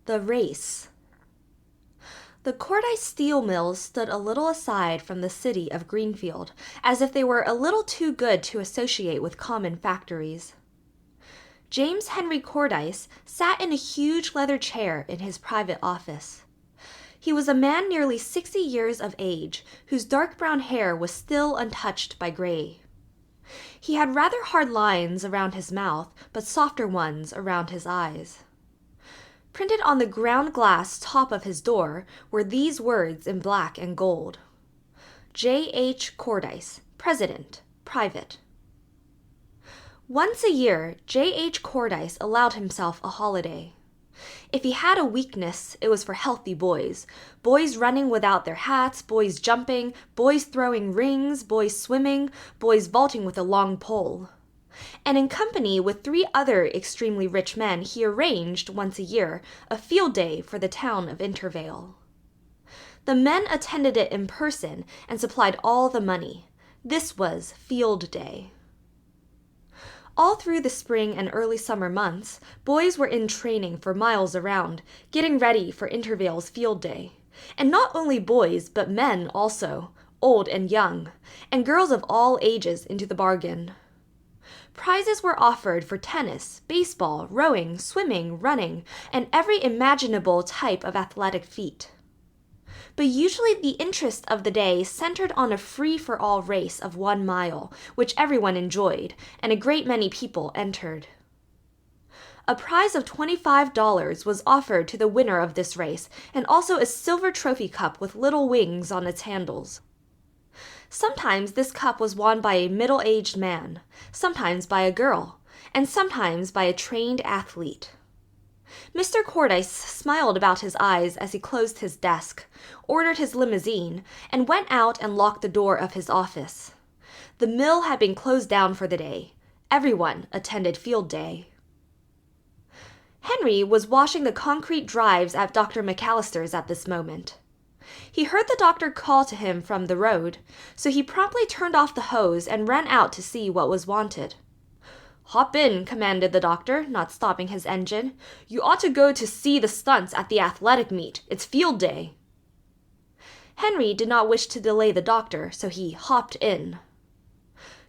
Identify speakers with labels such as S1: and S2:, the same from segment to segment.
S1: The race. The Cordyce steel mills stood a little aside from the city of Greenfield, as if they were a little too good to associate with common factories. James Henry Cordyce sat in a huge leather chair in his private office. He was a man nearly 60 years of age, whose dark brown hair was still untouched by gray. He had rather hard lines around his mouth, but softer ones around his eyes. Printed on the ground glass top of his door were these words in black and gold: J. H. Cordyce, President, Private. Once a year, J. H. Cordyce allowed himself a holiday. If he had a weakness, it was for healthy boys. Boys running without their hats, boys jumping, boys throwing rings, boys swimming, boys vaulting with a long pole. And in company with 3 other extremely rich men, he arranged, once a year, a field day for the town of Intervale. The men attended it in person and supplied all the money. This was field day. All through the spring and early summer months, boys were in training for miles around, getting ready for Intervale's field day. And not only boys, but men also, old and young, and girls of all ages into the bargain. Prizes were offered for tennis, baseball, rowing, swimming, running, and every imaginable type of athletic feat. But usually the interest of the day centered on a free-for-all race of 1 mile, which everyone enjoyed, and a great many people entered. A prize of $25 was offered to the winner of this race, and also a silver trophy cup with little wings on its handles. Sometimes this cup was won by a middle-aged man, sometimes by a girl, and sometimes by a trained athlete. Mr. Cordyce smiled about his eyes as he closed his desk, ordered his limousine, and went out and locked the door of his office. The mill had been closed down for the day. Everyone attended field day. Henry was washing the concrete drives at Dr. McAllister's at this moment. He heard the doctor call to him from the road, so he promptly turned off the hose and ran out to see what was wanted. "Hop in," commanded the doctor, not stopping his engine. "You ought to go to see the stunts at the athletic meet. It's field day." Henry did not wish to delay the doctor, so he hopped in.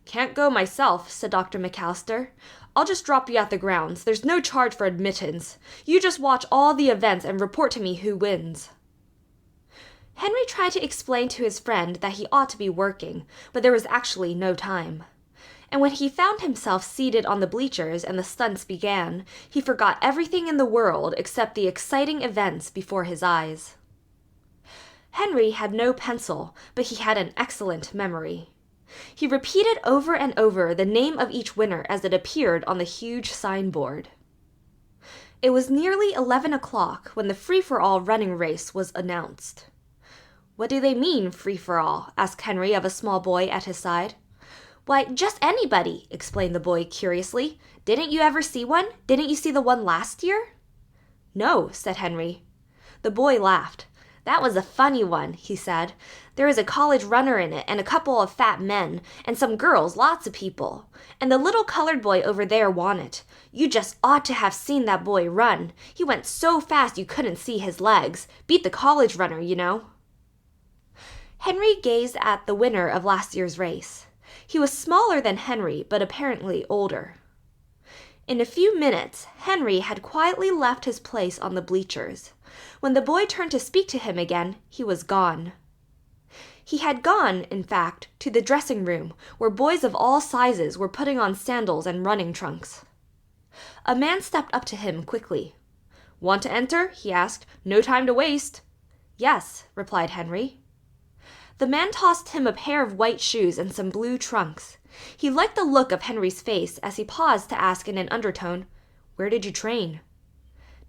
S1: "Can't go myself," said Dr. McAllister. "I'll just drop you at the grounds. There's no charge for admittance. You just watch all the events and report to me who wins." Henry tried to explain to his friend that he ought to be working, but there was actually no time. And when he found himself seated on the bleachers and the stunts began, he forgot everything in the world except the exciting events before his eyes. Henry had no pencil, but he had an excellent memory. He repeated over and over the name of each winner as it appeared on the huge signboard. It was nearly 11 o'clock when the free-for-all running race was announced. "What do they mean, free-for-all?" asked Henry of a small boy at his side. "Why, just anybody," explained the boy curiously. "Didn't you ever see one? Didn't you see the one last year?" "No," said Henry. The boy laughed. "That was a funny one," he said. "There is a college runner in it, and a couple of fat men, and some girls, lots of people. And the little colored boy over there won it. You just ought to have seen that boy run. He went so fast you couldn't see his legs. Beat the college runner, you know." Henry gazed at the winner of last year's race. He was smaller than Henry, but apparently older. In a few minutes, Henry had quietly left his place on the bleachers. When the boy turned to speak to him again, he was gone. He had gone, in fact, to the dressing room, where boys of all sizes were putting on sandals and running trunks. A man stepped up to him quickly. "Want to enter?" he asked. "No time to waste." "Yes," replied Henry. The man tossed him a pair of white shoes and some blue trunks. He liked the look of Henry's face as he paused to ask in an undertone, "Where did you train?"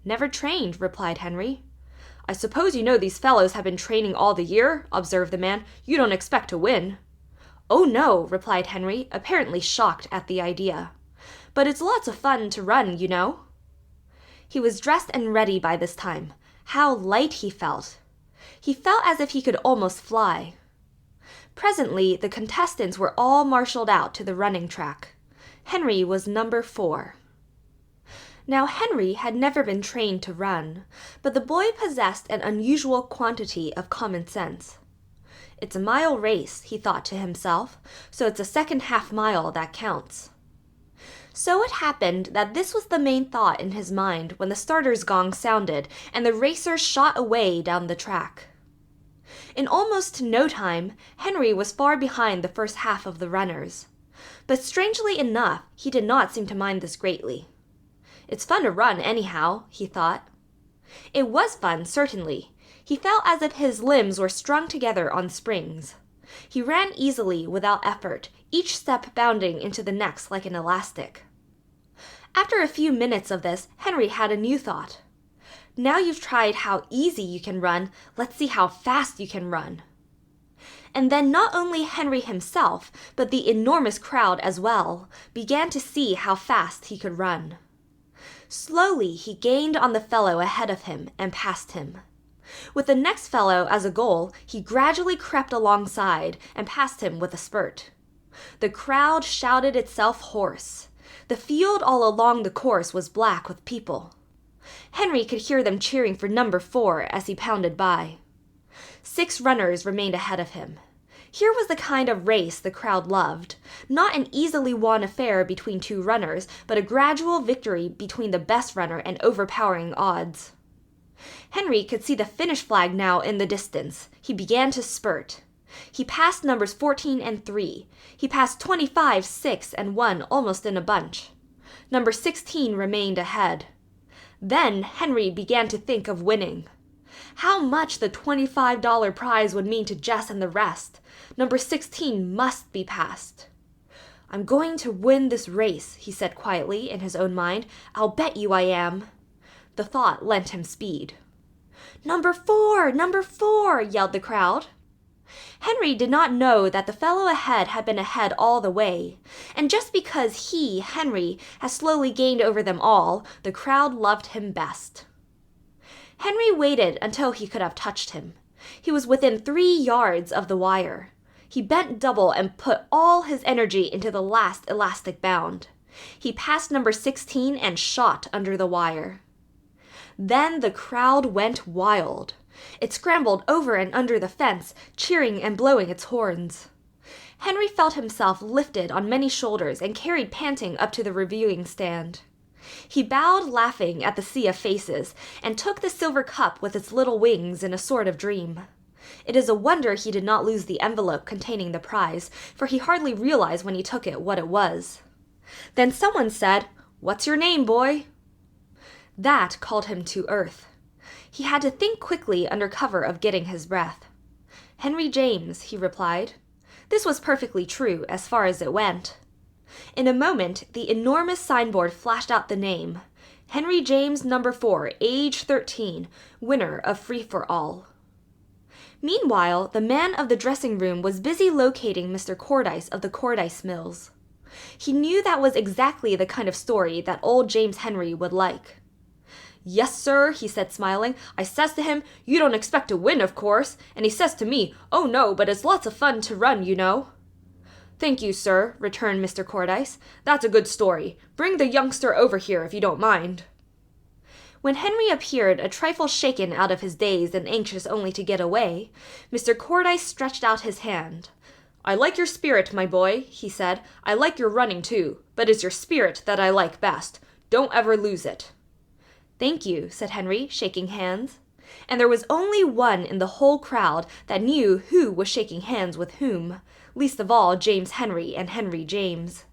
S1: "Never trained," replied Henry. "I suppose you know these fellows have been training all the year," observed the man. "You don't expect to win." "Oh, no," replied Henry, apparently shocked at the idea. "But it's lots of fun to run, you know." He was dressed and ready by this time. How light he felt! He felt as if he could almost fly. Presently, the contestants were all marshaled out to the running track. Henry was number 4. Now Henry had never been trained to run, but the boy possessed an unusual quantity of common sense. It's a mile race, he thought to himself, so it's a second half mile that counts. So it happened that this was the main thought in his mind when the starter's gong sounded and the racer shot away down the track. In almost no time, Henry was far behind the first half of the runners. But strangely enough, he did not seem to mind this greatly. It's fun to run anyhow, he thought. It was fun, certainly. He felt as if his limbs were strung together on springs. He ran easily, without effort, each step bounding into the next like an elastic. After a few minutes of this, Henry had a new thought. Now you've tried how easy you can run, let's see how fast you can run. And then not only Henry himself, but the enormous crowd as well, began to see how fast he could run. Slowly he gained on the fellow ahead of him and passed him. With the next fellow as a goal, he gradually crept alongside and passed him with a spurt. The crowd shouted itself hoarse. The field all along the course was black with people. Henry could hear them cheering for number 4 as he pounded by. 6 runners remained ahead of him. Here was the kind of race the crowd loved, not an easily won affair between 2 runners, but a gradual victory between the best runner and overpowering odds. Henry could see the finish flag now in the distance. He began to spurt. He passed numbers 14 and 3. He passed 25, 6, and 1 almost in a bunch. Number 16 remained ahead. Then Henry began to think of winning. How much the $25 prize would mean to Jess and the rest. Number 16 must be passed. I'm going to win this race, he said quietly in his own mind. I'll bet you I am. The thought lent him speed. Number 4! Number 4! Yelled the crowd. Henry did not know that the fellow ahead had been ahead all the way, and just because he, Henry, had slowly gained over them all, the crowd loved him best. Henry waited until he could have touched him. He was within 3 yards of the wire. He bent double and put all his energy into the last elastic bound. He passed number 16 and shot under the wire. Then the crowd went wild. It scrambled over and under the fence, cheering and blowing its horns. Henry felt himself lifted on many shoulders and carried panting up to the reviewing stand. He bowed laughing at the sea of faces, and took the silver cup with its little wings in a sort of dream. It is a wonder he did not lose the envelope containing the prize, for he hardly realized when he took it what it was. Then someone said, "What's your name, boy?" That called him to earth. He had to think quickly under cover of getting his breath. "Henry James," he replied. This was perfectly true as far as it went. In a moment, the enormous signboard flashed out the name. Henry James, number 4, age 13, winner of Free-for-All. Meanwhile, the man of the dressing room was busy locating Mr. Cordyce of the Cordyce Mills. He knew that was exactly the kind of story that old James Henry would like. "Yes, sir," he said, smiling. "I says to him, 'You don't expect to win, of course,' and he says to me, 'Oh, no, but it's lots of fun to run, you know.'" "Thank you, sir," returned Mr. Cordyce. "That's a good story. Bring the youngster over here, if you don't mind." When Henry appeared, a trifle shaken out of his daze and anxious only to get away, Mr. Cordyce stretched out his hand. "I like your spirit, my boy," he said. "I like your running, too, but it's your spirit that I like best. Don't ever lose it." "Thank you," said Henry, shaking hands. And there was only one in the whole crowd that knew who was shaking hands with whom, least of all James Henry and Henry James.